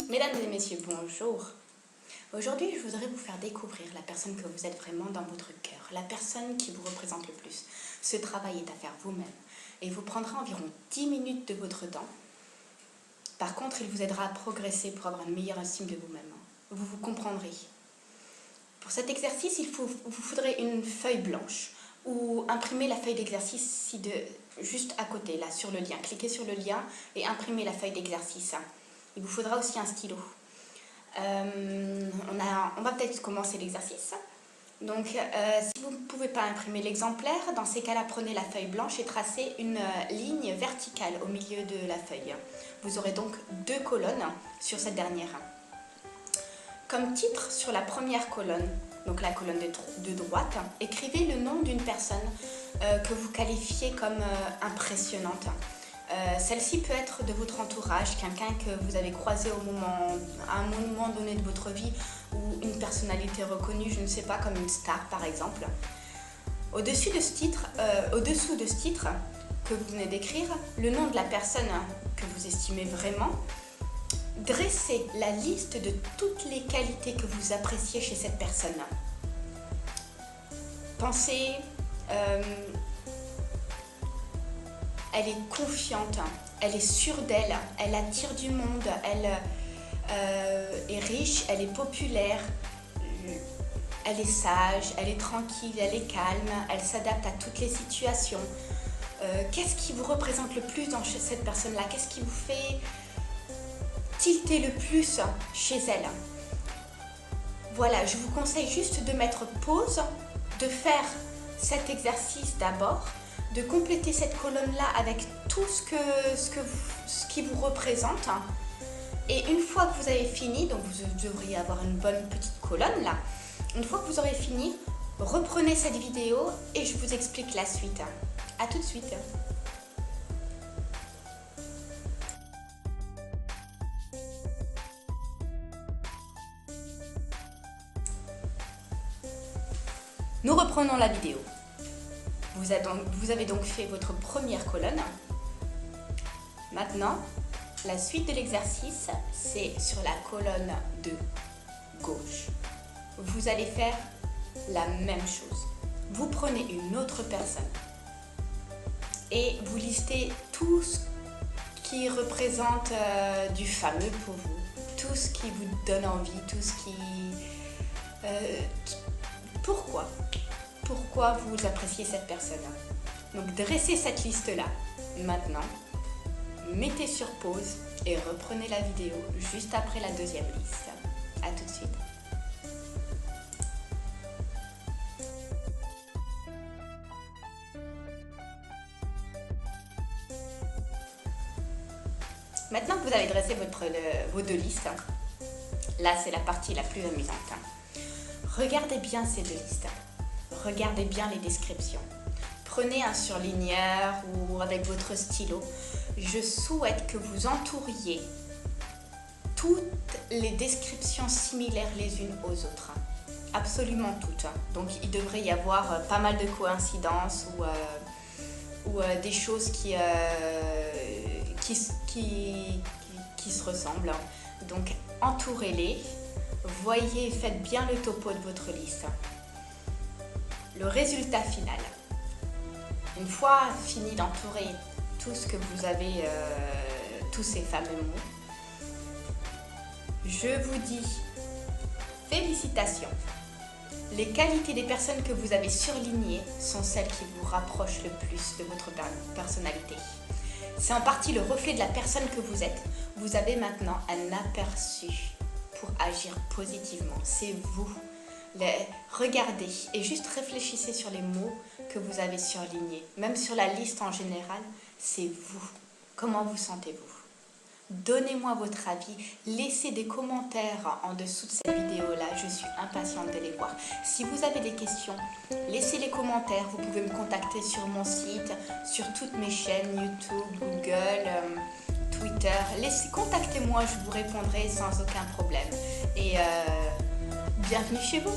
Mesdames et messieurs, bonjour. Aujourd'hui, je voudrais vous faire découvrir la personne que vous êtes vraiment dans votre cœur, la personne qui vous représente le plus. Ce travail est à faire vous-même et il vous prendra environ 10 minutes de votre temps. Par contre, il vous aidera à progresser pour avoir une meilleure estime de vous-même. Vous vous comprendrez. Pour cet exercice, vous faudrait une feuille blanche ou imprimer la feuille d'exercice juste à côté, là, sur le lien. Cliquez sur le lien et imprimez la feuille d'exercice. Il vous faudra aussi un stylo. On va peut-être commencer l'exercice. Donc, si vous ne pouvez pas imprimer l'exemplaire, dans ces cas-là, prenez la feuille blanche et tracez une ligne verticale au milieu de la feuille. Vous aurez donc 2 colonnes sur cette dernière. Comme titre, sur la première colonne, donc la colonne de droite, écrivez le nom d'une personne que vous qualifiez comme impressionnante. Celle-ci peut être de votre entourage, quelqu'un que vous avez croisé à un moment donné de votre vie ou une personnalité reconnue, je ne sais pas, comme une star par exemple. Au-dessous de ce titre que vous venez d'écrire, le nom de la personne que vous estimez vraiment. Dressez la liste de toutes les qualités que vous appréciez chez cette personne. Pensez, elle est confiante, elle est sûre d'elle, elle attire du monde, elle est riche, elle est populaire, elle est sage, elle est tranquille, elle est calme, elle s'adapte à toutes les situations. Qu'est-ce qui vous représente le plus dans cette personne-là? Qu'est-ce qui vous fait tilter le plus chez elle? Voilà, je vous conseille juste de mettre pause, de faire cet exercice d'abord, de compléter cette colonne-là avec tout ce qui vous représente. Et une fois que vous avez fini, donc vous devriez avoir une bonne petite colonne là, une fois que vous aurez fini, reprenez cette vidéo et je vous explique la suite. À tout de suite. Nous reprenons la vidéo. Vous avez donc fait votre première colonne. Maintenant, la suite de l'exercice, c'est sur la colonne de gauche. Vous allez faire la même chose. Vous prenez une autre personne et vous listez tout ce qui représente du fameux pour vous, tout ce qui vous donne envie, tout ce qui... Pourquoi vous appréciez cette personne? Donc dressez cette liste-là. Maintenant, mettez sur pause et reprenez la vidéo juste après la deuxième liste. A tout de suite. Maintenant que vous avez dressé vos 2 listes, là c'est la partie la plus amusante. Regardez bien ces 2 listes. Regardez bien les descriptions. Prenez un surligneur ou avec votre stylo. Je souhaite que vous entouriez toutes les descriptions similaires les unes aux autres. Absolument toutes. Donc il devrait y avoir pas mal de coïncidences ou des choses qui se ressemblent. Donc entourez-les. Voyez, faites bien le topo de votre liste. Le résultat final. Une fois fini d'entourer tout ce que vous avez, tous ces fameux mots, je vous dis félicitations. Les qualités des personnes que vous avez surlignées sont celles qui vous rapprochent le plus de votre personnalité. C'est en partie le reflet de la personne que vous êtes. Vous avez maintenant un aperçu pour agir positivement. C'est vous. Regardez et juste réfléchissez sur les mots que vous avez surlignés. Même sur la liste en général, c'est vous. Comment vous sentez-vous? Donnez-moi votre avis. Laissez des commentaires en dessous de cette vidéo-là. Je suis impatiente de les voir. Si vous avez des questions, laissez les commentaires. Vous pouvez me contacter sur mon site, sur toutes mes chaînes, YouTube, Google, Twitter. Contactez-moi, je vous répondrai sans aucun problème. Et bienvenue chez vous.